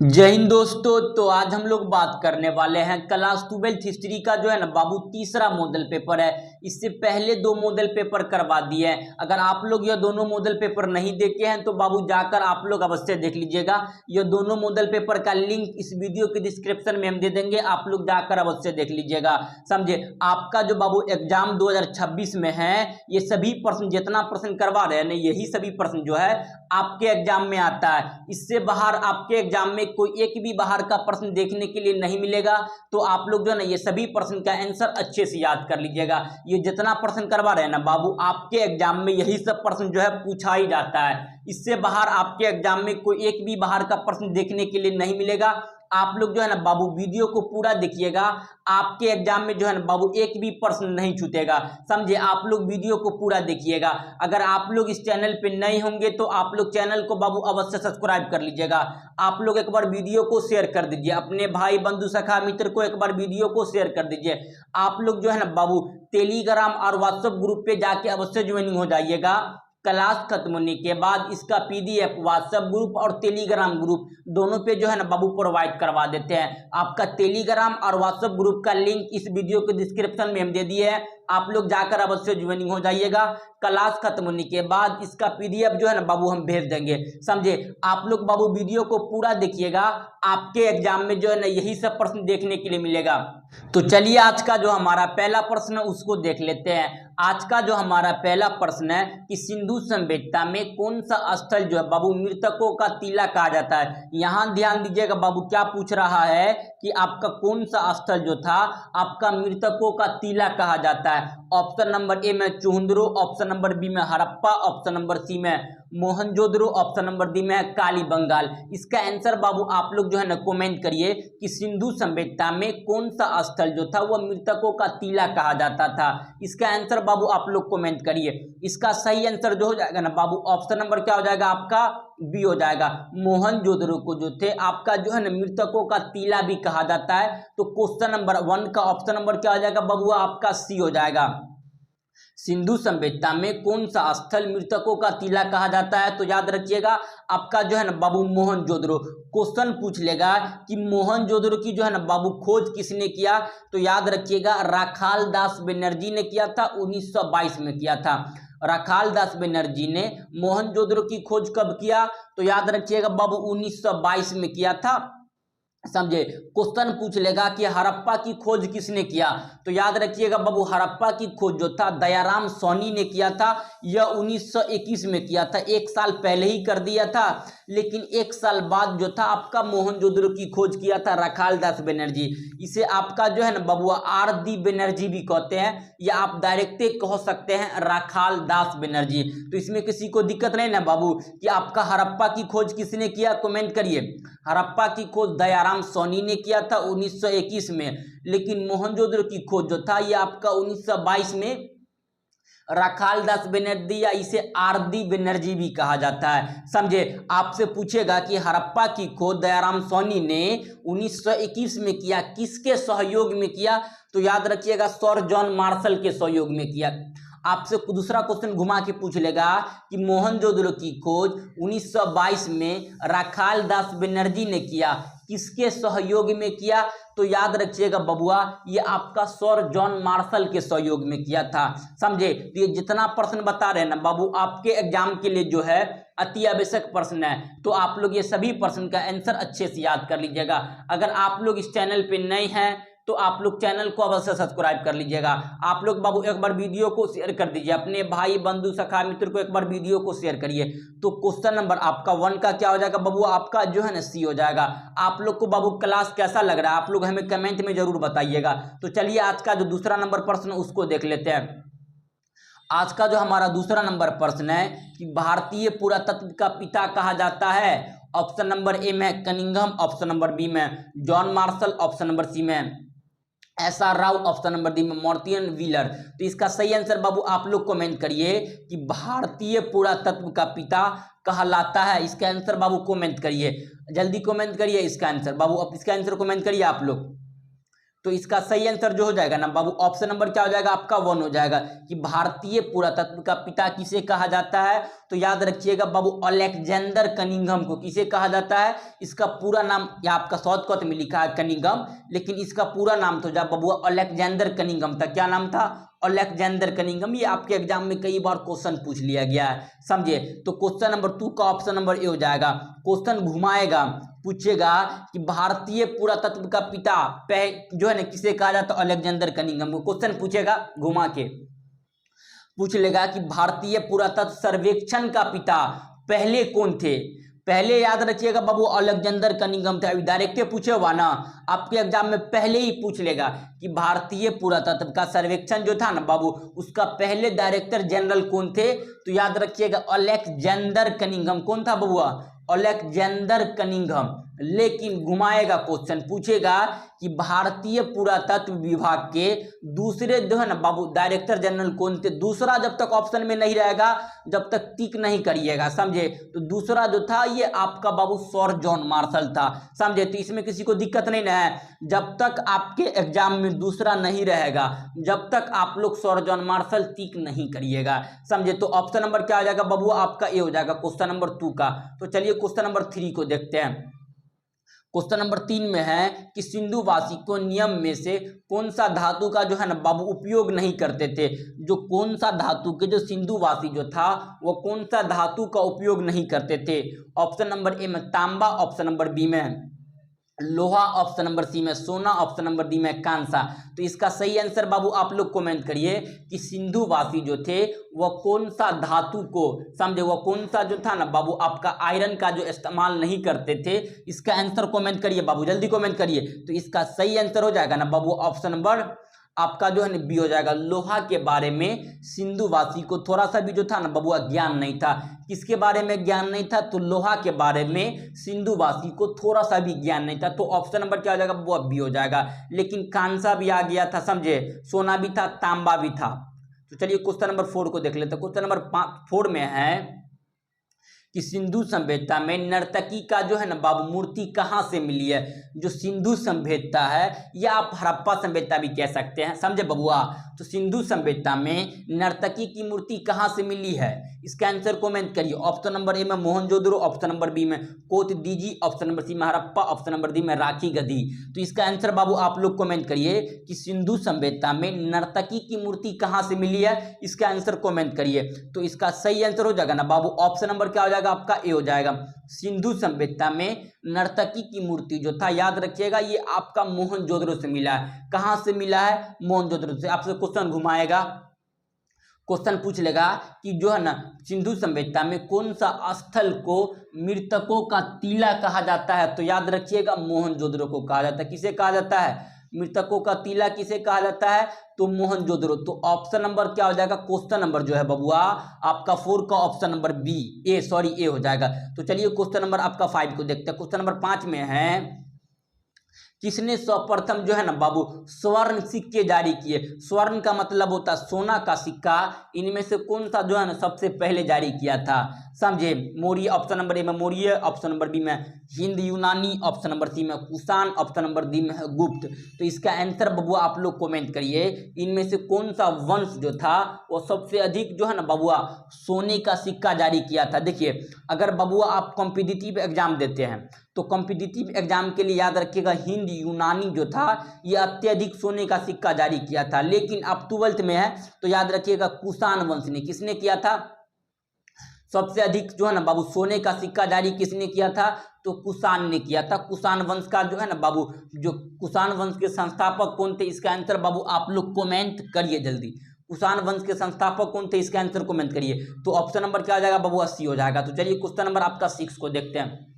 जय हिंद दोस्तों। तो आज हम लोग बात करने वाले हैं क्लास 12 हिस्ट्री का जो है ना बाबू तीसरा मॉडल पेपर है। इससे पहले दो मॉडल पेपर करवा दिए हैं। अगर आप लोग यह दोनों मॉडल पेपर नहीं देखे हैं तो बाबू जाकर आप लोग अवश्य देख लीजिएगा। यह दोनों मॉडल पेपर का लिंक इस वीडियो के डिस्क्रिप्शन में हम दे देंगे, आप लोग जाकर अवश्य देख लीजिएगा। समझे, आपका जो बाबू एग्जाम 2026 में है, ये सभी प्रश्न जितना प्रश्न करवा रहे हैं ना, यही सभी प्रश्न जो है आपके एग्जाम में आता है। इससे बाहर आपके एग्जाम में कोई एक भी बाहर का प्रश्न देखने के लिए नहीं मिलेगा। तो आप लोग जो है ना ये सभी प्रश्न का आंसर अच्छे से याद कर लीजिएगा। ये जितना प्रश्न करवा रहे हैं ना बाबू, आपके एग्जाम में यही सब प्रश्न जो है पूछा ही जाता है। इससे बाहर आपके एग्जाम में कोई एक भी बाहर का प्रश्न देखने के लिए नहीं मिलेगा। आप लोग जो है ना बाबू वीडियो को पूरा देखिएगा, आपके एग्जाम में जो है ना बाबू एक भी प्रश्न नहीं छूटेगा। समझे, आप लोग वीडियो को पूरा देखिएगा। अगर आप लोग इस चैनल पे नए होंगे तो आप लोग चैनल को बाबू अवश्य सब्सक्राइब कर लीजिएगा। आप लोग एक बार वीडियो को शेयर कर दीजिए, अपने भाई बंधु सखा मित्र को एक बार वीडियो को शेयर कर दीजिए। आप लोग जो है ना बाबू टेलीग्राम और व्हाट्सएप ग्रुप पे जाके अवश्य ज्वाइनिंग हो जाइएगा। क्लास खत्म होने के बाद इसका पीडीएफ व्हाट्सएप ग्रुप और टेलीग्राम ग्रुप दोनों पे जो है ना बाबू प्रोवाइड करवा देते हैं। आपका टेलीग्राम और व्हाट्सएप ग्रुप का लिंक इस वीडियो के डिस्क्रिप्शन में हम दे दिए हैं, आप लोग जाकर अवश्य ज्वाइनिंग हो जाइएगा। क्लास खत्म होने के बाद इसका पीडीएफ जो है ना बाबू हम भेज देंगे। समझे, आप लोग बाबू वीडियो को पूरा देखिएगा, आपके एग्जाम में जो है ना यही सब प्रश्न देखने के लिए मिलेगा। तो चलिए आज का जो हमारा पहला प्रश्न है उसको देख लेते हैं। आज का जो हमारा पहला प्रश्न है कि सिंधु सभ्यता में कौन सा स्थल जो है बाबू मृतकों का टीला कहा जाता है। यहाँ ध्यान दीजिएगा बाबू, क्या पूछ रहा है कि आपका कौन सा स्थल जो था आपका मृतकों का टीला कहा जाता है। ऑप्शन नंबर ए में चुहंद्रो, ऑप्शन नंबर बी में हड़प्पा, ऑप्शन नंबर सी में मोहनजोदड़ो, ऑप्शन नंबर डी में काली बंगाल। इसका आंसर बाबू आप लोग जो है ना कमेंट करिए कि सिंधु सभ्यता में कौन सा स्थल जो था वह मृतकों का टीला कहा जाता था। इसका आंसर बाबू आप लोग कमेंट करिए। इसका सही आंसर जो हो जाएगा ना बाबू, ऑप्शन नंबर क्या हो जाएगा आपका, बी हो जाएगा। मोहनजोदड़ो को जो थे आपका जो है ना मृतकों का टीला भी कहा जाता है। तो क्वेश्चन नंबर 1 का ऑप्शन नंबर क्या हो जाएगा बाबू, आपका सी हो जाएगा। सिंधु सभ्यता में कौन सा स्थल मृतकों का टीला कहा जाता है, तो याद रखिएगा आपका जो है ना बाबू मोहनजोदड़ो। क्वेश्चन पूछ लेगा कि मोहनजोदड़ो की जो है ना बाबू खोज किसने किया, तो याद रखिएगा राखाल दास बनर्जी ने किया था, 1922 में किया था। राखाल दास बनर्जी ने मोहनजोदड़ो की खोज कब किया, तो याद रखिएगा बाबू 1922 में किया था। समझे, क्वेश्चन पूछ लेगा कि हड़प्पा की खोज किसने किया, तो याद रखिएगा बाबू हड़प्पा की खोज जो था दयाराम सोनी ने किया था। यह 1921 में किया था, एक साल पहले ही कर दिया था। लेकिन एक साल बाद जो था आपका मोहनजोदड़ो की खोज किया था राखाल दास बनर्जी। इसे आपका जो है ना बाबू आर डी बनर्जी भी कहते हैं, या आप डायरेक्ट कह सकते हैं राखाल दास बनर्जी। तो इसमें किसी को दिक्कत नहीं ना बाबू कि आपका हड़प्पा की खोज किसने किया, कमेंट करिए। हड़प्पा की खोज दयाराम सोनी ने किया था 1921 में, लेकिन मोहनजोदड़ो की खोज जो था ये आपका 1922 में राखाल दास बनर्जी, या इसे आरडी बनर्जी भी कहा जाता है। समझे, आपसे पूछेगा कि हड़प्पा की खोज दयाराम सोनी ने 1921 में किया, किसके सहयोग में किया, तो याद रखिएगा सर जॉन मार्शल के सहयोग में किया। आपसे दूसरा क्वेश्चन घुमा के पूछ लेगा कि मोहनजोदड़ो की खोज 1922 में राखाल दास बनर्जी ने किया, किसके सहयोग में किया, तो याद रखिएगा बबुआ ये आपका सर जॉन मार्शल के सहयोग में किया था। समझे, तो ये जितना प्रश्न बता रहे हैं ना बाबू आपके एग्जाम के लिए जो है अति आवश्यक प्रश्न है। तो आप लोग ये सभी प्रश्न का आंसर अच्छे से याद कर लीजिएगा। अगर आप लोग इस चैनल पे नए हैं तो आप लोग चैनल को अवश्य सब्सक्राइब कर लीजिएगा। आप लोग बाबू एक बार वीडियो को शेयर कर दीजिए, अपने भाई बंधु सखा मित्र को एक बार वीडियो को शेयर करिए। तो क्वेश्चन नंबर आपका 1 का क्या हो जाएगा बाबू, आपका जो है ना सी हो जाएगा। आप लोग को बाबू क्लास कैसा लग रहा है आप लोग हमें कमेंट में जरूर बताइएगा। तो चलिए आज का जो दूसरा नंबर प्रश्न उसको देख लेते हैं। आज का जो हमारा दूसरा नंबर प्रश्न है कि भारतीय पुरातत्व का पिता कहा जाता है। ऑप्शन नंबर ए में कनिंघम, ऑप्शन नंबर बी में John Marshall, option number C में SR Rao, option number D में मार्टिन व्हीलर। तो इसका सही आंसर बाबू आप लोग कमेंट करिए कि भारतीय पुरातत्व का पिता कहलाता है। इसका आंसर बाबू कमेंट करिए, जल्दी कमेंट करिए इसका आंसर बाबू, अब इसका आंसर कमेंट करिए आप लोग। तो इसका सही आंसर जो हो जाएगा ना बाबू ऑप्शन नंबर क्या हो जाएगा आपका 1 हो जाएगा कि भारतीय पुरातत्व का पिता किसे कहा जाता है। तो याद रखिएगा बाबू अलेक्जेंडर कनिंघम को किसे कहा जाता है। इसका पूरा नाम या आपका शॉर्टकट में लिखा है कनिंघम, लेकिन इसका पूरा नाम तो जा बाबू अलेक्जेंडर कनिंघम था। क्या नाम था? Alexander Cunningham. ये आपके एग्जाम में कई बार क्वेश्चन पूछ लिया गया है, समझे। तो क्वेश्चन नंबर 2 का ऑप्शन नंबर ए हो जाएगा। क्वेश्चन घुमाएगा, पूछेगा कि भारतीय पुरातत्व का पिता जो है ना किसे कहा जाता है, अलेक्जेंडर कनिंघम को। क्वेश्चन पूछेगा घुमा के, पूछ लेगा कि भारतीय पुरातत्व सर्वेक्षण का पिता पहले कौन थे। पहले याद रखिएगा बाबू अलेक्जेंडर कनिंघम थे। अभी डायरेक्ट पूछे हुआ ना आपके एग्जाम में, पहले ही पूछ लेगा कि भारतीय पुरातत्व का सर्वेक्षण जो था ना बाबू, उसका पहले डायरेक्टर जनरल कौन थे। तो याद रखिएगा अलेक्जेंडर कनिंघम। कौन था बबुआ? Alexander Cunningham. लेकिन घुमाएगा क्वेश्चन, पूछेगा कि भारतीय पुरातत्व विभाग के दूसरे जो है ना बाबू डायरेक्टर जनरल कौन थे। दूसरा जब तक ऑप्शन में नहीं रहेगा, जब तक टिक नहीं करिएगा, समझे। तो दूसरा जो था ये आपका बाबू सर जॉन मार्शल था, समझे। तो इसमें किसी को दिक्कत नहीं ना है, जब तक आपके एग्जाम में दूसरा नहीं रहेगा, जब तक आप लोग सर जॉन मार्शल टिक नहीं करिएगा, समझे। तो ऑप्शन नंबर क्या हो जाएगा बाबू आपका ए हो जाएगा क्वेश्चन नंबर 2 का। तो चलिए क्वेश्चन नंबर 3 को देखते हैं। क्वेश्चन नंबर 3 में है कि सिंधुवासी को नियम में से कौन सा धातु का जो है ना बाबू उपयोग नहीं करते थे। जो कौन सा धातु के जो सिंधुवासी जो था वो कौन सा धातु का उपयोग नहीं करते थे। ऑप्शन नंबर ए में तांबा, ऑप्शन नंबर बी में लोहा, ऑप्शन नंबर सी में सोना, ऑप्शन नंबर डी में कांसा। तो इसका सही आंसर बाबू आप लोग कमेंट करिए कि सिंधुवासी जो थे वह कौन सा धातु को, समझे, वह कौन सा जो था ना बाबू आपका आयरन का जो इस्तेमाल नहीं करते थे। इसका आंसर कमेंट करिए बाबू, जल्दी कमेंट करिए। तो इसका सही आंसर हो जाएगा ना बाबू ऑप्शन नंबर आपका जो है ना बी हो जाएगा। लोहा के बारे में सिंधुवासी को थोड़ा सा भी जो था ना बबुआ ज्ञान नहीं था। किसके बारे में ज्ञान नहीं था? तो लोहा के बारे में सिंधुवासी को थोड़ा सा भी ज्ञान नहीं था। तो ऑप्शन नंबर क्या हो जाएगा बबुआ? बी हो जाएगा। लेकिन कांसा भी आ गया था, समझे, सोना भी था, तांबा भी था। तो चलिए क्वेश्चन नंबर 4 को देख लेते हैं। क्वेश्चन नंबर 4 में है कि सिंधु सभ्यता में नर्तकी का जो है ना बाबू मूर्ति कहाँ से मिली है। जो सिंधु सभ्यता है या आप हड़प्पा सभ्यता भी कह सकते हैं, समझे बबुआ। तो सिंधु सभ्यता में नर्तकी की मूर्ति कहाँ से मिली है, इसका आंसर कमेंट करिए। ऑप्शन नंबर ए में मोहनजोदड़ो, ऑप्शन नंबर बी में कोतदीजी, ऑप्शन नंबर सी में हड़प्पा, ऑप्शन नंबर डी में राखी गढ़ी। तो इसका आंसर बाबू आप लोग कमेंट करिए कि सिंधु सभ्यता में नर्तकी की मूर्ति कहाँ से मिली है, इसका आंसर कमेंट करिए। तो इसका सही आंसर हो जाएगा ना बाबू ऑप्शन नंबर क्या हो जाएगा आपका? ए हो जाएगा। सिंधु सभ्यता में नर्तकी की मूर्ति जो था, याद रखिएगा, ये आपका मोहनजोदड़ो से मिला है। कहां से मिला है? मोहनजोदड़ो से। आपसे क्वेश्चन घुमाएगा, क्वेश्चन पूछ लेगा कि जो है ना सिंधु सभ्यता में कौन सा स्थल को मृतकों का टीला कहा जाता है। तो याद रखिएगा मोहनजोदड़ो को कहा जाता है। किसे कहा जाता है? मृतकों का टीला किसे कहा जाता है? तो मोहनजोदड़ो। तो ऑप्शन नंबर क्या हो जाएगा? क्वेश्चन नंबर जो है बबुआ आपका 4 का ऑप्शन नंबर बी ए हो जाएगा। तो चलिए क्वेश्चन नंबर आपका 5 को देखते हैं। क्वेश्चन नंबर 5 में है किसने सर्वप्रथम जो है ना बाबू स्वर्ण सिक्के जारी किए। स्वर्ण का मतलब होता है सोना का सिक्का। इनमें से कौन सा जो है ना सबसे पहले जारी किया था, समझे। मौर्य, ऑप्शन नंबर ए में मौर्य, ऑप्शन नंबर बी में हिंद यूनानी, ऑप्शन नंबर सी में कुषाण, ऑप्शन नंबर डी में गुप्त। तो इसका आंसर बबुआ आप लोग कमेंट करिए, इनमें से कौन सा वंश जो था वो सबसे अधिक जो है ना बबुआ सोने का सिक्का जारी किया था। देखिए अगर बबुआ आप कॉम्पिटिटिव एग्जाम देते हैं तो कॉम्पिटिटिव एग्जाम के लिए याद रखिएगा हिंद यूनानी जो था ये अत्यधिक सोने का सिक्का जारी किया था। लेकिन आप 12th में है तो याद रखिएगा कुषाण वंश ने। किसने किया था? सबसे अधिक जो है ना बाबू सोने का सिक्का जारी किसने किया था? तो कुषाण ने किया था। कुषाण वंश का जो है ना बाबू, जो कुषाण वंश के संस्थापक कौन थे, इसका आंसर बाबू आप लोग कमेंट करिए जल्दी। कुषाण वंश के संस्थापक कौन थे, इसका आंसर कमेंट करिए। तो ऑप्शन नंबर क्या हो जाएगा बाबू? 80 हो जाएगा। तो चलिए क्वेश्चन नंबर आपका 6 को देखते हैं।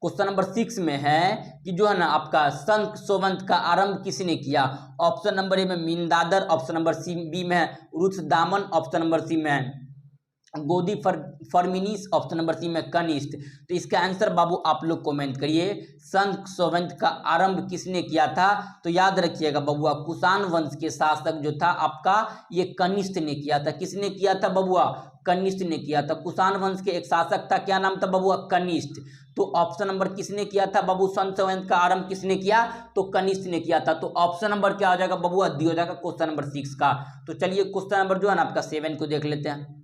क्वेश्चन नंबर 6 में है कि जो है ना आपका संघ सोवंत का आरंभ किसने किया। ऑप्शन नंबर ए में मिंदादर, ऑप्शन नंबर सी बी में रुद्रदामन, ऑप्शन नंबर सी में गोदी फर्मिनीस, ऑप्शन नंबर सी में कनिष्ठ। तो इसका आंसर बाबू आप लोग कमेंट करिए, संघ सोवंत का आरंभ किसने किया था। तो याद रखिएगा बबुआ कुषाण वंश के शासक जो था आपका ये कनिष्ठ ने किया था। किसने किया था बबुआ? कनिष्ठ ने किया था। कुषाण वंश के एक शासक था, क्या नाम था बबुआ? कनिष्ठ। तो ऑप्शन नंबर किसने किया था बाबू? संत वंश का आरंभ किसने किया? तो कनिष्ठ ने किया था। तो ऑप्शन नंबर क्या हो जाएगा बबुआ? डी हो जाएगा क्वेश्चन नंबर 6 का। तो चलिए क्वेश्चन नंबर जो है ना आपका 7 को देख लेते हैं।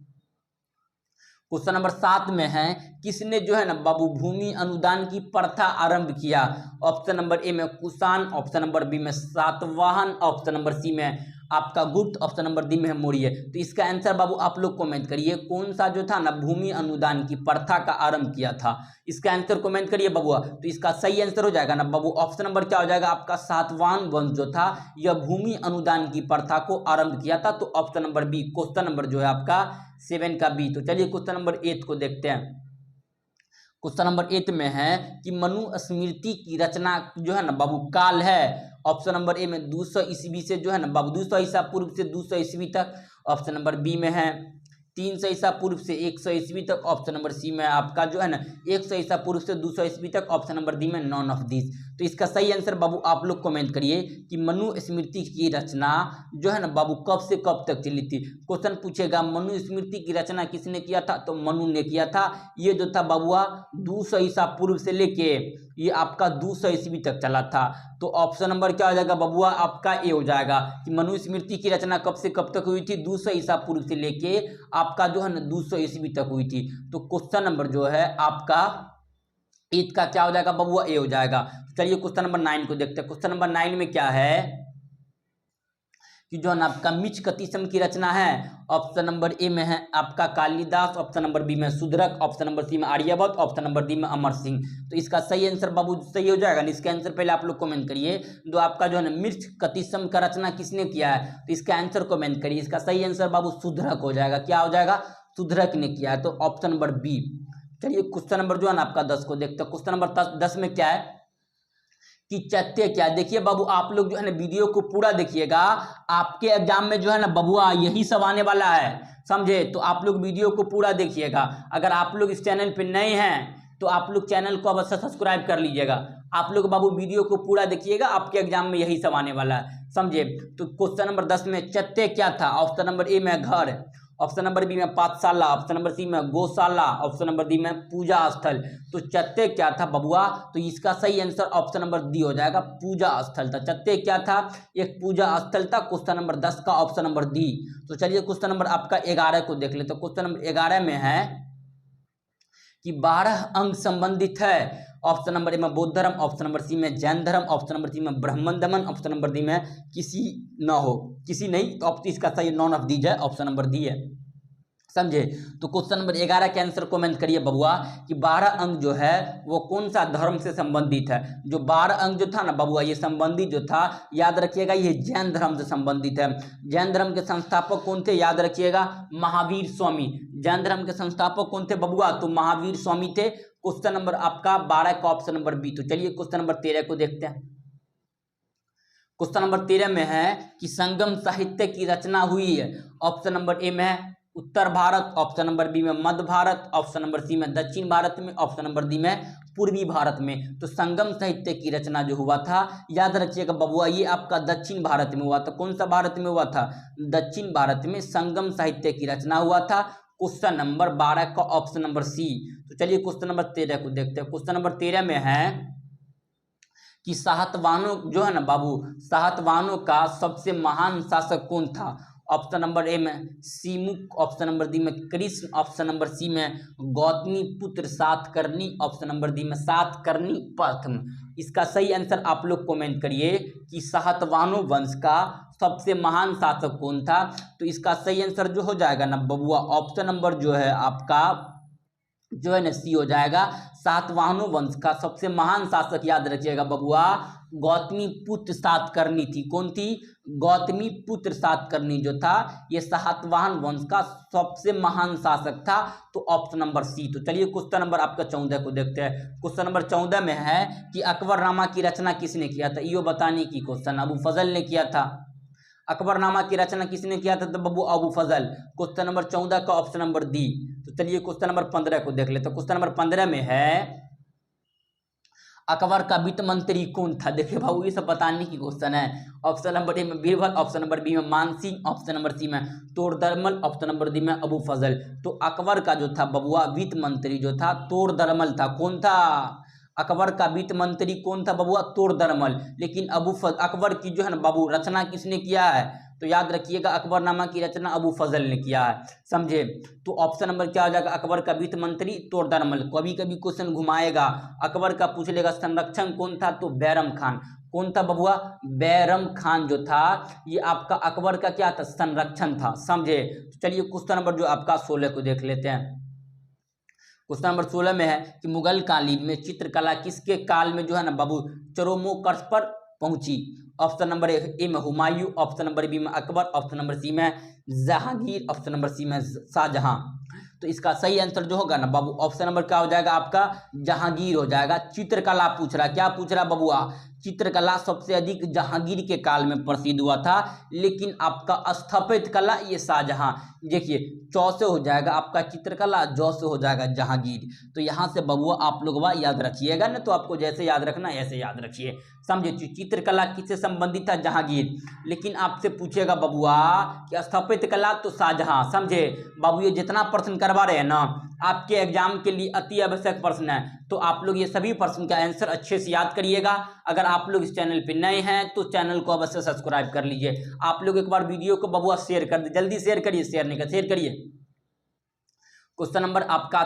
क्वेश्चन नंबर 7 में है, किसने जो है ना बाबू भूमि अनुदान की प्रथा आरंभ किया? ऑप्शन नंबर ए में कुषाण, ऑप्शन नंबर बी में सातवाहन, ऑप्शन नंबर सी में आपका गुप्त, ऑप्शन नंबर डी में है मौर्य। तो इसका आंसर बाबू आप लोग कमेंट करिए, कौन सा जो था ना भूमि अनुदान की प्रथा का आरंभ किया था? इसका आंसर कमेंट करिए बबुआ। तो इसका सही आंसर हो जाएगा ना बाबू, ऑप्शन नंबर क्या हो जाएगा आपका? सातवाहन वंश जो था यह भूमि अनुदान की प्रथा को आरंभ किया था। तो option number B, question number जो है आपका 7 का बी। तो चलिए क्वेश्चन नंबर 8 को देखते हैं। क्वेश्चन नंबर 8 में है कि मनुस्मृति की रचना जो है ना बाबू काल है। ऑप्शन नंबर ए में 200 ईस्वी से जो है ना बाबू 200 ईसा पूर्व से 200 ईस्वी तक। ऑप्शन नंबर बी में है 300 ईसा पूर्व से 100 ईस्वी तक। ऑप्शन नंबर सी में आपका जो है ना 100 ईसा पूर्व से 200 ईस्वी तक। ऑप्शन नंबर डी में नॉन ऑफ दिस। तो इसका सही आंसर बाबू आप लोग कमेंट करिए कि मनुस्मृति की रचना जो है ना बाबू कब से कब तक चली थी। क्वेश्चन पूछेगा मनुस्मृति की रचना किसने किया था? तो मनु ने किया था। ये जो था बाबुआ 200 ईसा पूर्व से लेके ये आपका 200 ईस्वी तक चला था। तो ऑप्शन नंबर क्या हो जाएगा बबुआ? आपका ए हो जाएगा कि मनुस्मृति की रचना कब से कब तक हुई थी? 200 ईसा पूर्व से लेके आपका जो है ना 200 ईस्वी तक हुई थी। तो क्वेश्चन नंबर जो है आपका 8 का क्या हो जाएगा बबुआ? ए हो जाएगा। चलिए क्वेश्चन नंबर 9 को देखते हैं। क्वेश्चन नंबर 9 में क्या है कि जो है ना आपका मिचकतीसम की रचना है। ऑप्शन नंबर ए में है आपका कालिदास, ऑप्शन नंबर बी में शूद्रक, ऑप्शन नंबर सी में आर्यभट्ट, ऑप्शन नंबर डी में अमर सिंह। तो इसका सही आंसर बाबू सही हो जाएगा। इसका आंसर पहले आप लोग कमेंट करिए। तो आपका जो है ना मिचकतीसम का रचना किसने किया है? तो इसका आंसर कमेंट करिए। इसका सही आंसर बाबू शूद्रक हो जाएगा। क्या हो जाएगा? शूद्रक ने किया है। तो ऑप्शन नंबर बी। चलिए क्वेश्चन नंबर जो है ना आपका 10 को देखते हैं। क्वेश्चन नंबर 10 में क्या है कि चैत्य क्या? देखिए बाबू आप लोग जो है ना वीडियो को पूरा देखिएगा, आपके एग्जाम में जो है ना बबुआ यही सब आने वाला है, समझे? तो आप लोग वीडियो को पूरा देखिएगा। अगर आप लोग इस चैनल पे नए हैं तो आप लोग चैनल को अवश्य सब्सक्राइब कर लीजिएगा। आप लोग बाबू वीडियो को पूरा देखिएगा, आपके एग्जाम में यही सब आने वाला है, समझे? तो क्वेश्चन नंबर 10 में चैत्य क्या था? ऑप्शन नंबर ए में घर, ऑप्शन नंबर बी में पाठशाला, ऑप्शन नंबर सी में गौशाला, ऑप्शन नंबर डी में पूजा स्थल। तो चैत्य क्या था बबुआ? तो इसका सही आंसर ऑप्शन नंबर डी हो जाएगा, पूजा स्थल था। चैत्य क्या था? एक पूजा स्थल था। क्वेश्चन नंबर 10 का ऑप्शन नंबर डी। तो चलिए क्वेश्चन नंबर आपका 11 को देख लेते। तो क्वेश्चन नंबर 11 में है कि 12 अंग संबंधित है। ऑप्शन नंबर ए में बौद्ध धर्म, ऑप्शन नंबर सी में जैन धर्म, ऑप्शन नंबर सी में ब्राह्मण धर्म, ऑप्शन नंबर डी में किसी न हो, किसी नहीं। तो इसका सही नॉन ऑफ दीज है, ऑप्शन नंबर डी है, समझे? तो क्वेश्चन नंबर 11 के आंसर कमेंट करिए बबुआ कि 12 अंग जो है वो कौन सा धर्म से संबंधित है। जो 12 अंग जो था ना बबुआ ये संबंधित जो था, याद रखिएगा ये जैन धर्म से संबंधित है। जैन धर्म के संस्थापक कौन थे? याद रखिएगा महावीर स्वामी। जैन धर्म के संस्थापक कौन थे बबुआ? तो महावीर स्वामी थे। क्वेश्चन नंबर आपका 12 का ऑप्शन नंबर बी। तो चलिए क्वेश्चन नंबर 13 को देखते हैं। क्वेश्चन नंबर 13 में है कि संगम साहित्य की रचना हुई है। ऑप्शन नंबर ए में है उत्तर भारत, ऑप्शन नंबर बी में मध्य भारत, ऑप्शन नंबर सी में दक्षिण भारत में, ऑप्शन नंबर डी में पूर्वी भारत में। तो संगम साहित्य की रचना जो हुआ था, याद रखिएगा बबुआ ये आपका दक्षिण भारत में हुआ था। कौन सा भारत में हुआ था? दक्षिण भारत में संगम साहित्य की रचना हुआ था। क्वेश्चन नंबर 12 का ऑप्शन नंबर सी। तो चलिए क्वेश्चन नंबर 13 को देखते हैं। क्वेश्चन नंबर 13 में है कि सातवाहनों जो है ना बाबू, सातवाहनों का सबसे महान शासक कौन था? ऑप्शन नंबर ए में सीमुक, ऑप्शन नंबर डी में कृष्ण, ऑप्शन नंबर सी में गौतमी पुत्र सातकर्णी, ऑप्शन नंबर डी में सातकर्णी प्रथम। इसका सही आंसर आप लोग कमेंट करिए कि सातवाहनों वंश का सबसे महान शासक कौन था। तो इसका सही आंसर जो हो जाएगा ना बबुआ, ऑप्शन नंबर जो है आपका जो है ना सी हो जाएगा। सातवाहनों वंश का सबसे महान शासक याद रखिएगा बबुआ गौतमी पुत्र सातकर्णी थी। कौन थी? गौतमी पुत्र सातकर्णी जो था ये सातवाहन वंश का सबसे महान शासक था। तो ऑप्शन नंबर सी। तो चलिए क्वेश्चन नंबर आपका 14 को देखते हैं। क्वेश्चन नंबर 14 में है कि अकबरनामा की रचना किसने किया था? यो बताने की क्वेश्चन अबू फजल ने किया था। अकबरनामा की रचना किसने किया था? तो बबू अबू फजल। क्वेश्चन नंबर 14 का ऑप्शन नंबर डी। तो चलिए क्वेश्चन नंबर 15 को देख लेते हैं। क्वेश्चन नंबर 15 में है अकबर का वित्त मंत्री कौन था? देखिए भाऊ ये सब बताने की क्वेश्चन है। ऑप्शन नंबर ए में बीरबल, ऑप्शन नंबर बी में मानसिंह, ऑप्शन नंबर सी में तोड़दरमल, ऑप्शन नंबर डी में अबू फजल। तो अकबर का जो था बबुआ वित्त मंत्री जो था तोड़दरमल था। कौन था? अकबर का वित्त मंत्री कौन था बबुआ? तोड़दरमल। लेकिन अकबर की जो है ना बाबू रचना किसने किया है? तो याद रखिएगा अकबरनामा की रचना अबू फजल ने किया है, समझे। तो ऑप्शन नंबर क्या हो जाएगा? अकबर का वित्त मंत्री तोड़दरमल। कभी कभी क्वेश्चन घुमाएगा, अकबर का पूछ लेगा संरक्षण कौन था? तो बैरम खान। कौन था बबुआ? बैरम खान जो था ये आपका अकबर का क्या था? संरक्षण था, समझे। तो चलिए क्वेश्चन नंबर जो आपका 16 को देख लेते हैं। क्वेश्चन नंबर 16 में है कि मुगल कालीन में चित्रकला किसके काल में जो है ना बाबू चरमोत्कर्ष पर पहुंची? ऑप्शन नंबर ए में हुमायूं, ऑप्शन नंबर बी में अकबर, ऑप्शन नंबर सी में जहांगीर, ऑप्शन नंबर सी में शाहजहां। तो इसका सही आंसर जो होगा ना बाबू ऑप्शन नंबर क्या हो जाएगा? आपका जहांगीर हो जाएगा। चित्रकला पूछ रहा, क्या पूछ रहा बबुआ? चित्रकला सबसे अधिक जहांगीर के काल में प्रसिद्ध हुआ था, लेकिन आपका स्थापत्य कला ये शाहजहां। देखिए चौ से हो जाएगा आपका चित्रकला, जौ से हो जाएगा जहांगीर। तो यहाँ से बबुआ आप लोग याद रखिएगा ना, तो आपको जैसे याद रखना ऐसे याद रखिए, समझे। चित्रकला किससे संबंधित था? जहांगीर। लेकिन आपसे पूछेगा बबुआ कि स्थापत्य कला तो शाहजहां, समझे। बाबू ये जितना प्रश्न करवा रहे हैं ना आपके एग्जाम के लिए अति आवश्यक प्रश्न है, तो आप लोग ये सभी प्रश्न का आंसर अच्छे से याद करिएगा। अगर आप लोग इस चैनल पे नए हैं तो चैनल को अवश्य सब्सक्राइब कर लीजिए। आप लोग एक बार वीडियो को बबुआ शेयर कर दीजिए, जल्दी शेयर करिए, शेयर नहीं कर शेयर करिए। क्वेश्चन नंबर आपका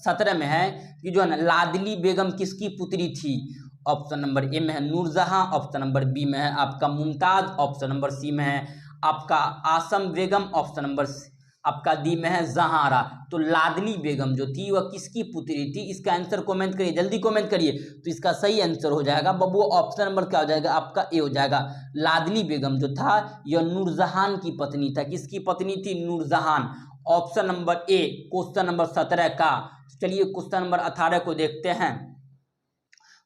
17 में है कि जो है ना लाडली बेगम किसकी पुत्री थी? ऑप्शन नंबर ए में है नूरजहां, ऑप्शन नंबर बी में है आपका मुमताज, ऑप्शन नंबर सी में है आपका आसम बेगम, ऑप्शन नंबर आपका डी में है जहारा। तो लाडली बेगम जो थी वह किसकी पुत्री थी? इसका आंसर कमेंट करिए, जल्दी कमेंट करिए। तो इसका सही आंसर हो जाएगा बबू ऑप्शन नंबर क्या हो जाएगा? आपका ए हो जाएगा। लाडली बेगम जो था यह नूरजहान की पत्नी था। किसकी पत्नी थी? Nurjahan. Option number A question number 17 का। चलिए क्वेश्चन नंबर 18 को देखते हैं।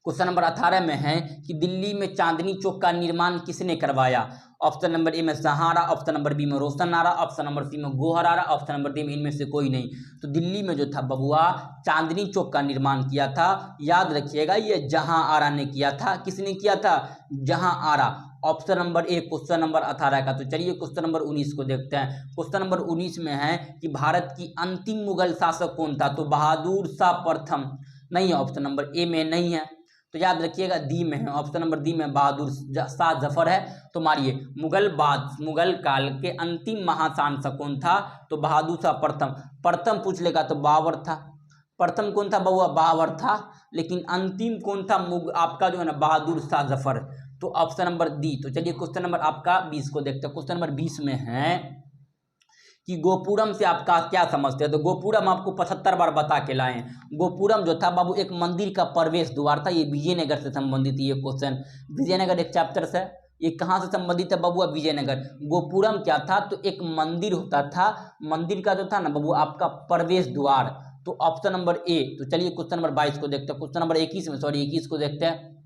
क्वेश्चन नंबर 18 में है कि दिल्ली में चांदनी चौक का निर्माण किसने करवाया? ऑप्शन नंबर ए में सहारा, ऑप्शन नंबर बी में रोशन आरा, ऑप्शन नंबर सी में गोहर आरा, ऑप्शन नंबर डी में इनमें से कोई नहीं। तो दिल्ली में जो था बबुआ चांदनी चौक का निर्माण किया था, याद रखिएगा ये जहां आरा ने किया था। किसने किया था? Jahanara. Option number A question number 18 का। तो चलिए क्वेश्चन नंबर 19 को देखते हैं। क्वेश्चन नंबर 19 में है कि भारत की अंतिम मुगल शासक कौन था? तो बहादुर शाह प्रथम नहीं है, ऑप्शन नंबर ए में नहीं है, तो याद रखिएगा डी में है। ऑप्शन नंबर डी में बहादुर शाह जफर है। तो मारिए मुगल काल के अंतिम महाशासक कौन था? तो बहादुर शाह प्रथम। प्रथम पूछ लेगा तो बाबर था। प्रथम कौन था बबुआ? बाबर था। लेकिन अंतिम कौन था? आपका जो है ना बहादुर शाह जफर। तो ऑप्शन नंबर डी। तो चलिए क्वेश्चन नंबर आपका 20 को देखते हैं। क्वेश्चन नंबर 20 में है कि गोपुरम से आपका क्या समझते हैं? तो गोपुरम आपको 75 बार बता के लाए हैं। गोपुरम जो था बाबू एक मंदिर का प्रवेश द्वार था। ये विजयनगर से संबंधित ये क्वेश्चन, विजयनगर एक चैप्टर से, ये कहाँ से संबंधित है बबुआ? विजयनगर। गोपुरम क्या था? तो एक मंदिर होता था, मंदिर का जो था ना बबुआ आपका प्रवेश द्वार। तो ऑप्शन नंबर ए। तो चलिए क्वेश्चन नंबर 22 को देखते हैं। क्वेश्चन नंबर 21 को देखते हैं।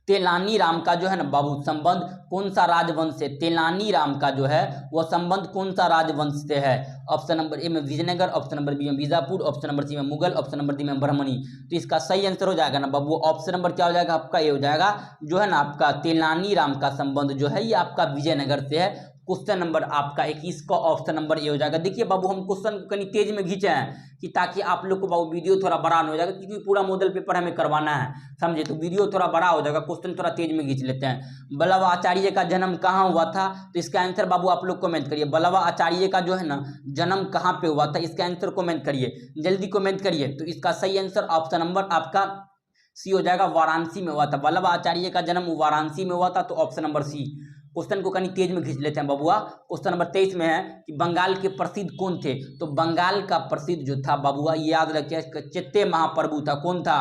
तेलानी राम का जो है ना बाबू संबंध कौन सा राजवंश से? तेलानी राम का जो है वह संबंध कौन सा राजवंश से है? ऑप्शन नंबर ए में विजयनगर, ऑप्शन नंबर बी में बीजापुर, ऑप्शन नंबर सी में मुगल, ऑप्शन नंबर डी में ब्रह्मणी। तो इसका सही आंसर हो जाएगा ना बाबू ऑप्शन नंबर क्या हो जाएगा? आपका ए हो जाएगा। जो है ना आपका तेलानी राम का संबंध जो है ये आपका विजयनगर से है। क्वेश्चन नंबर आपका 21 का ऑप्शन नंबर ए हो जाएगा। देखिए बाबू हम क्वेश्चन को कहीं तेज में खींचे हैं कि ताकि आप लोग को बाबू वीडियो थोड़ा बड़ा हो जाएगा, क्योंकि पूरा मॉडल पेपर हमें करवाना है, समझे। तो वीडियो थोड़ा बड़ा हो जाएगा, क्वेश्चन थोड़ा तेज में खींच लेते हैं। बल्लभ आचार्य का जन्म कहाँ हुआ था? तो इसका आंसर बाबू आप लोग कमेंट करिए। बल्लभ आचार्य का जो है ना जन्म कहाँ पे हुआ था? इसका आंसर कमेंट करिए, जल्दी कमेंट करिए। तो इसका सही आंसर ऑप्शन नंबर आपका सी हो जाएगा, वाराणसी में हुआ था। वल्लभ आचार्य का जन्म वाराणसी में हुआ था। तो ऑप्शन नंबर सी। क्वेश्चन को कहीं तेज में खींच लेते हैं बबुआ। क्वेश्चन नंबर 23 में है कि बंगाल के प्रसिद्ध कौन थे? तो बंगाल का प्रसिद्ध जो था बबुआ याद रखिए चैत्य महाप्रभु था। कौन था?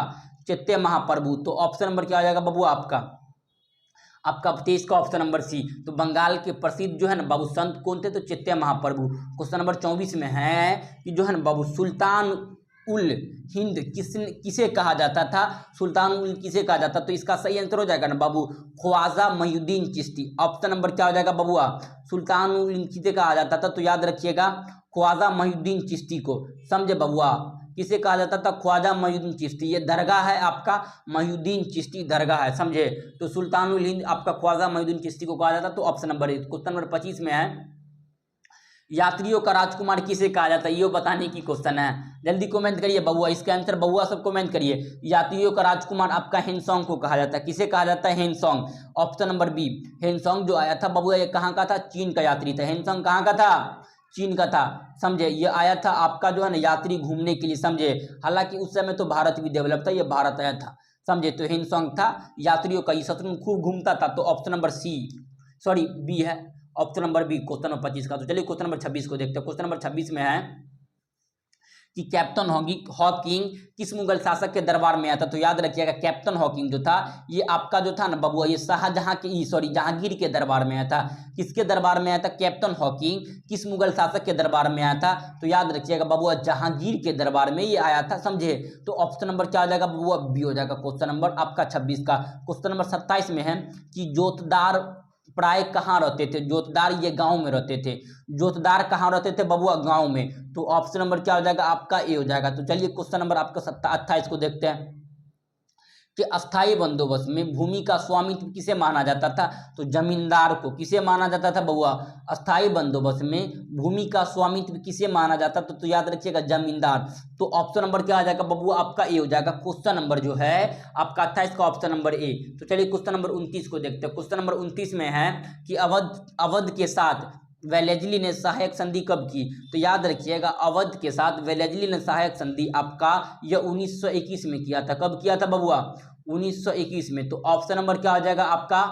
चैत्य महाप्रभु। तो ऑप्शन नंबर क्या आ जाएगा बबुआ? आपका 23 का ऑप्शन नंबर सी। तो बंगाल के प्रसिद्ध जो है ना बाबू संत कौन थे? तो चैत्य महाप्रभु। क्वेश्चन नंबर 24 में है कि जो है ना बाबू सुल्तान उल हिंद किसे कहा जाता था? सुल्तान उल किसे कहा जाता? तो इसका सही आंसर हो जाएगा ना बाबू ख्वाजा मोहिउद्दीन चिश्ती। ऑप्शन नंबर क्या हो जाएगा बबुआ? सुल्तान उल हिंद किसे कहा जाता था? तो याद रखिएगा ख्वाजा मोहिउद्दीन चिश्ती को, समझे बबुआ। किसे कहा जाता था? ख्वाजा मोइनुद्दीन चिश्ती। ये दरगाह है आपका, मोइनुद्दीन चिश्ती दरगाह है, समझे। तो सुल्तानुल हिंद आपका ख्वाजा मोइनुद्दीन चिश्ती को कहा जाता। तो option number A. Question number 25 में है, यात्रियों का राजकुमार किसे कहा जाता है? ये बताने की क्वेश्चन है, जल्दी कमेंट करिए बबुआ, इसका आंसर बबुआ सब कमेंट करिए। यात्रियों का राजकुमार आपका हेनसोंग को कहा जाता है। किसे कहा जाता है? Hiuen Tsang. Option number B. Hiuen Tsang जो आया था बबुआ, ये कहाँ का था? चीन का यात्री था। हेनसोंग कहाँ का था? चीन का था, समझे। ये आया था आपका जो है ना यात्री घूमने के लिए, समझे। हालांकि उस समय तो भारत भी डेवलप था, ये भारत आया था, समझे। तो हेनसोंग था यात्रियों का, ये शत्रु खूब घूमता था। तो option number C, sorry B है, option number B question number 25 का। तो चलिए क्वेश्चन नंबर 26 को देखते हैं। क्वेश्चन नंबर 26 में है कि कैप्टन हॉकिंग किस मुगल शासक के दरबार में आया था? तो याद रखिएगा, कैप्टन हॉकिंग जो था ये आपका जो था ना बबुआ, ये जहांगीर के दरबार में आया था। किसके दरबार में आया था? कैप्टन हॉकिंग किस मुगल शासक के दरबार में आया था? तो याद रखिएगा बबुआ, जहांगीर के दरबार में ये आया था, समझे। तो ऑप्शन नंबर क्या हो जाएगा बबुआ? बी हो जाएगा क्वेश्चन नंबर आपका 26 का। क्वेश्चन नंबर 27 में है कि जोतदार प्राय कहाँ रहते थे? जोतदार ये गांव में रहते थे। जोतदार कहाँ रहते थे बबुआ? गांव में। तो ऑप्शन नंबर क्या हो जाएगा? आपका ए हो जाएगा। तो चलिए क्वेश्चन नंबर आपका 28 को देखते हैं कि अस्थाई बंदोबस्त में भूमि का स्वामित्व किसे माना जाता था? तो जमींदार को। किसे माना जाता था बबुआ? अस्थाई बंदोबस्त में भूमि का स्वामित्व किसे माना जाता था? तो याद रखिएगा, जमींदार। तो ऑप्शन नंबर क्या आ जाएगा बबुआ? आपका ए हो जाएगा। क्वेश्चन नंबर जो है आपका 28 का ऑप्शन नंबर ए। तो चलिए क्वेश्चन नंबर 29 को देखते हैं। क्वेश्चन नंबर 29 में है कि अवध के साथ वेलेजली ने सहायक संधि कब की? तो याद रखिएगा, अवध के साथ वेलेजली ने सहायक संधि आपका यह 1921 में किया था। कब किया था बबुआ? 1921 में। तो ऑप्शन नंबर क्या हो जाएगा आपका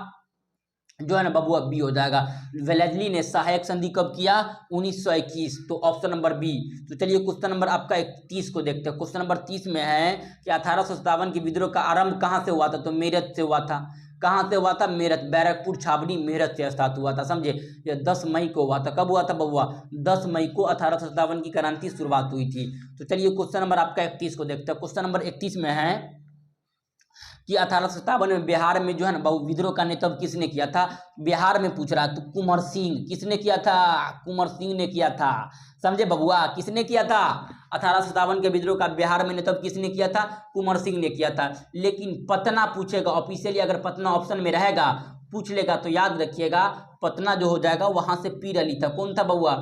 जो है ना बबुआ? बी हो जाएगा। वेलेजली ने सहायक संधि कब किया? 1921। तो ऑप्शन नंबर बी। तो चलिए क्वेश्चन नंबर आपका 31 को देखते हैं। क्वेश्चन नंबर 30 में है कि 1857 के विद्रोह का आरंभ कहाँ से हुआ था? तो मेरठ से हुआ था। कहाँ से हुआ था? मेरठ। बैरकपुर छावनी मेरठ से स्टार्ट हुआ था, समझे। यह 10 मई को हुआ था। कब हुआ था बबुआ? 10 मई को 1857 की क्रांति शुरुआत हुई थी। तो चलिए क्वेश्चन नंबर आपका 31 को देखते हैं। क्वेश्चन नंबर 31 में है कि 1857 में बिहार में जो है ना विद्रोह का नेतृत्व किसने किया था? बिहार में पूछ रहा है। तो कुंवर सिंह। किसने किया था? कुंवर सिंह ने किया था, समझे बबुआ। किसने किया था? 1857 के विद्रोह का बिहार में नेतृत्व किसने किया था? कुंवर सिंह ने किया था। लेकिन पटना पूछेगा ऑफिशियली, अगर पटना ऑप्शन में रहेगा पूछ लेगा तो याद रखिएगा, पटना जो हो जाएगा वहां से पीर अली था। कौन था बबुआ?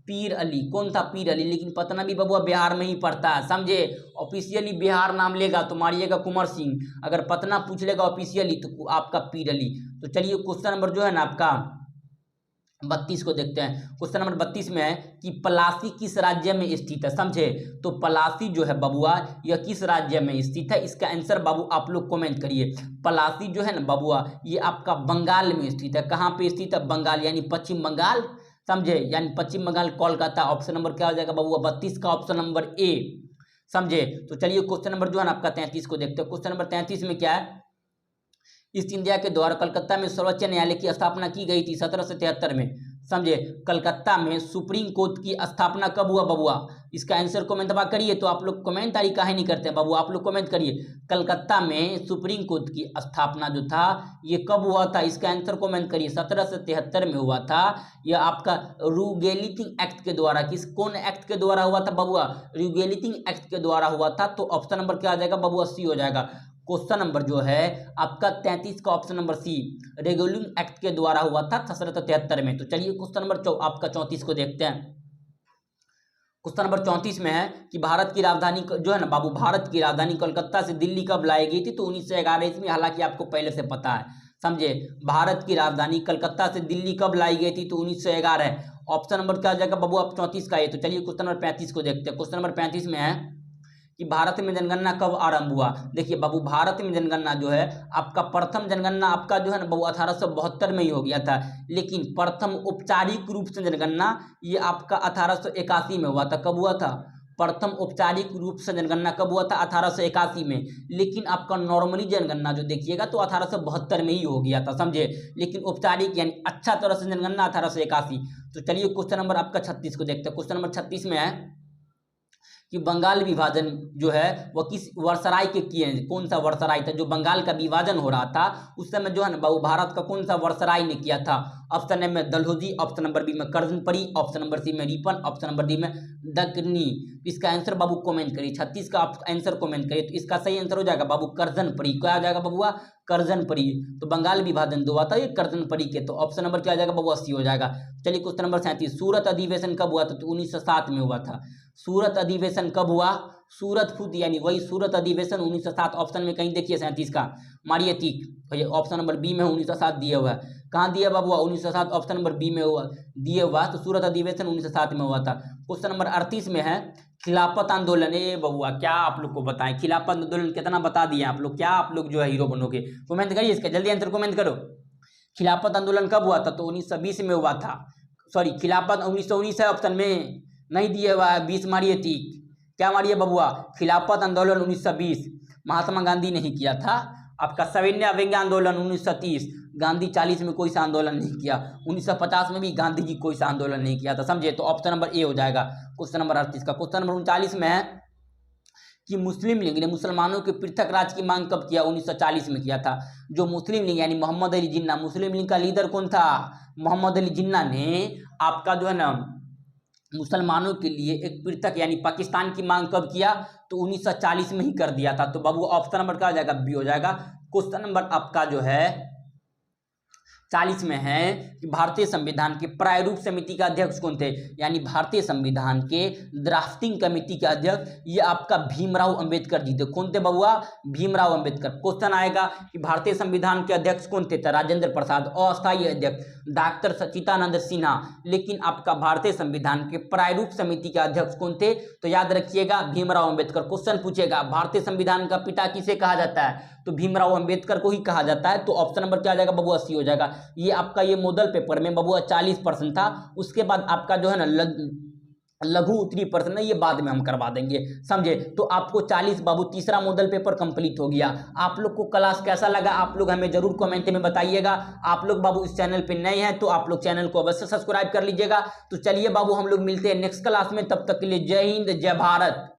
पीर अली। कौन था? पीर अली। लेकिन पटना भी बबुआ बिहार में ही पड़ता है, समझे। ऑफिशियली बिहार नाम लेगा तो मारिएगा कुंवर सिंह, अगर पटना पूछ लेगा ऑफिशियली तो आपका पीर अली। तो चलिए क्वेश्चन नंबर जो है ना आपका 32 को देखते हैं। क्वेश्चन नंबर 32 में है कि पलासी किस राज्य में स्थित है? समझे। तो पलासी जो है बबुआ यह किस राज्य में स्थित है? इसका आंसर बाबू आप लोग कमेंट करिए। पलासी जो है ना बबुआ ये आपका बंगाल में स्थित है। कहाँ पे स्थित है? बंगाल, यानी पश्चिम बंगाल, समझे। यानी पश्चिम बंगाल, कोलकाता। ऑप्शन नंबर क्या हो जाएगा बबुआ? 32 का ऑप्शन नंबर ए, समझे। तो चलिए क्वेश्चन नंबर जो है ना आपका 33 को देखते हैं। क्वेश्चन नंबर 33 में क्या है? ईस्ट इंडिया के द्वारा कलकत्ता में सर्वोच्च न्यायालय की स्थापना की गई थी 1773 में, समझे। कलकत्ता में सुप्रीम कोर्ट की स्थापना कब हुआ बबुआ? इसका आंसर कमेंट करिए। तो आप लोग कमेंट तारी काहे नहीं करते बाबू? आप लोग कमेंट करिए। कलकत्ता में सुप्रीम कोर्ट की स्थापना जो था ये कब हुआ था? इसका आंसर कमेंट करिए। 1773 में हुआ था। यह आपका रूगेलिटिंग एक्ट के द्वारा, कौन एक्ट के द्वारा हुआ था बबुआ? रूगेलिटिंग एक्ट के द्वारा हुआ था। तो ऑप्शन नंबर क्या आ जाएगा बबुआ? सी हो जाएगा। क्वेश्चन नंबर जो है आपका 33 का ऑप्शन नंबर सी, रेगुलिंग एक्ट के द्वारा हुआ था 1773 में। तो चलिए क्वेश्चन नंबर आपका 34 को देखते हैं। क्वेश्चन नंबर 34 में है कि भारत की राजधानी जो है ना बाबू, भारत की राजधानी कोलकाता से दिल्ली कब लाई गई थी? तो 1911 ईस्वी में। हालांकि आपको पहले से पता है, समझे। भारत की राजधानी कलकत्ता से दिल्ली कब लाई गई थी? तो 1911। ऑप्शन नंबर क्या आ जाएगा बाबू? आप 34 का है। तो चलिए क्वेश्चन नंबर 35 को देखते हैं। क्वेश्चन नंबर 35 में है कि भारत में जनगणना कब आरंभ हुआ? देखिए बाबू, भारत में जनगणना जो है आपका प्रथम जनगणना आपका जो है ना बाबू 1872 में ही हो गया था। लेकिन प्रथम औपचारिक रूप से जनगणना ये आपका 1881 में हुआ था। कब हुआ था? प्रथम औपचारिक रूप से जनगणना कब हुआ था? 1881 में। लेकिन आपका नॉर्मली जनगणना जो देखिएगा तो 1872 में ही हो गया था, समझे। लेकिन औपचारिक यानी अच्छा तरह से जनगणना 1881। तो चलिए क्वेश्चन नंबर आपका 36 को देखते हैं। क्वेश्चन नंबर 36 में है कि बंगाल विभाजन जो है वह किस वर्सराय के किए हैं, कौन सा वर्सराय था जो बंगाल का विभाजन हो रहा था उस समय जो है ना भारत का कौन सा वर्सराय ने किया था। ऑप्शन ए में डलहौजी, ऑप्शन नंबर बी में कर्जनपरी, ऑप्शन नंबर सी में रिपन, ऑप्शन नंबर डी में दक्कनी। इसका आंसर बाबू कमेंट करिए, 36 का आंसर कमेंट करिए। तो इसका सही आंसर हो जाएगा बाबू कर्जनपरी। क्या आ जाएगा बबुआ? कर्जनपरी। तो बंगाल विभाजन जो हुआ था ये कर्जनपरी के, तो ऑप्शन नंबर क्या आ जाएगा बबुआ? सी हो जाएगा। चलिए क्वेश्चन नंबर 37, सूरत अधिवेशन कब हुआ था? तो 1907 में हुआ था। सूरत अधिवेशन कब हुआ? सूरत खुद यानी वही सूरत अधिवेशन 1907। ऑप्शन में कहीं देखिए 37 का मारिए टिक, भैया ऑप्शन नंबर बी में 1907 दिया हुआ है। कहाँ दिया बाबू? 1907 ऑप्शन नंबर बी में हुआ दिए हुआ, तो सूरत अधिवेशन 1907 में हुआ था। क्वेश्चन नंबर 38 में है खिलाफत आंदोलन। ए बबुआ क्या आप लोग को बताएं, खिलाफत आंदोलन कितना बता दिए आप लोग, क्या आप लोग जो है हीरो बनोगे? कमेंट करिए इसका, जल्दी आंसर कमेंट करो। खिलाफत आंदोलन कब हुआ था? तो 1920 में हुआ था। सॉरी खिलाफत 1919 है, ऑप्शन में नहीं दिया हुआ है, 20 मारिए टिक। क्या मारिए बबुआ? खिलाफत आंदोलन 1920 महात्मा गांधी ने ही किया था। आपका सविनय अवज्ञा आंदोलन 1930, गांधी 40 में कोई सा आंदोलन नहीं किया। 1950 में भी गांधी जी कोई सा आंदोलन नहीं किया था, समझे? तो ऑप्शन नंबर ए हो जाएगा क्वेश्चन नंबर 38 का। क्वेश्चन नंबर 39 में है कि मुस्लिम लीग ने मुसलमानों के पृथक राज्य की मांग कब किया? 1940 में किया था। जो मुस्लिम लीग यानी मोहम्मद अली जिन्ना, मुस्लिम लीग का लीडर कौन था? मोहम्मद अली जिन्ना ने आपका जो है ना मुसलमानों के लिए एक पृथक यानी पाकिस्तान की मांग कब किया? तो 1940 में ही कर दिया था। तो बाबू ऑप्शन नंबर क्या हो जाएगा? बी हो जाएगा। क्वेश्चन नंबर आपका जो है 40 में है कि भारतीय संविधान के प्रारूप समिति का अध्यक्ष कौन थे? यानी भारतीय संविधान के ड्राफ्टिंग कमेटी के अध्यक्ष ये आपका भीमराव अंबेडकर जी थे। कौन थे बबुआ? भीमराव अंबेडकर। क्वेश्चन आएगा कि भारतीय संविधान के अध्यक्ष कौन थे? राजेंद्र प्रसाद। अस्थायी अध्यक्ष डॉक्टर सच्चिदानंद सिन्हा। लेकिन आपका भारतीय संविधान के प्रारूप समिति के अध्यक्ष कौन थे? तो याद रखिएगा भीमराव अंबेडकर। क्वेश्चन पूछेगा भारतीय संविधान का पिता किसे कहा जाता है? तो भीमराव अंबेडकर को ही कहा जाता है। तो ऑप्शन नंबर क्या आ जाएगा बबुआ? सी हो जाएगा। ये आपका ये मॉडल पेपर में बबुआ 40% था। उसके बाद आपका जो है ना लघु उत्तरीय प्रश्न ये बाद में हम करवा देंगे, समझे? तो आपको 40 बाबू तीसरा मॉडल पेपर कंप्लीट हो गया। आप लोग को क्लास कैसा लगा आप लोग हमें जरूर कमेंट में बताइएगा। आप लोग बाबू इस चैनल पे नए हैं तो आप लोग चैनल को अवश्य सब्सक्राइब कर लीजिएगा। तो चलिए बाबू हम लोग मिलते हैं नेक्स्ट क्लास में, तब तक के लिए जय हिंद जय भारत।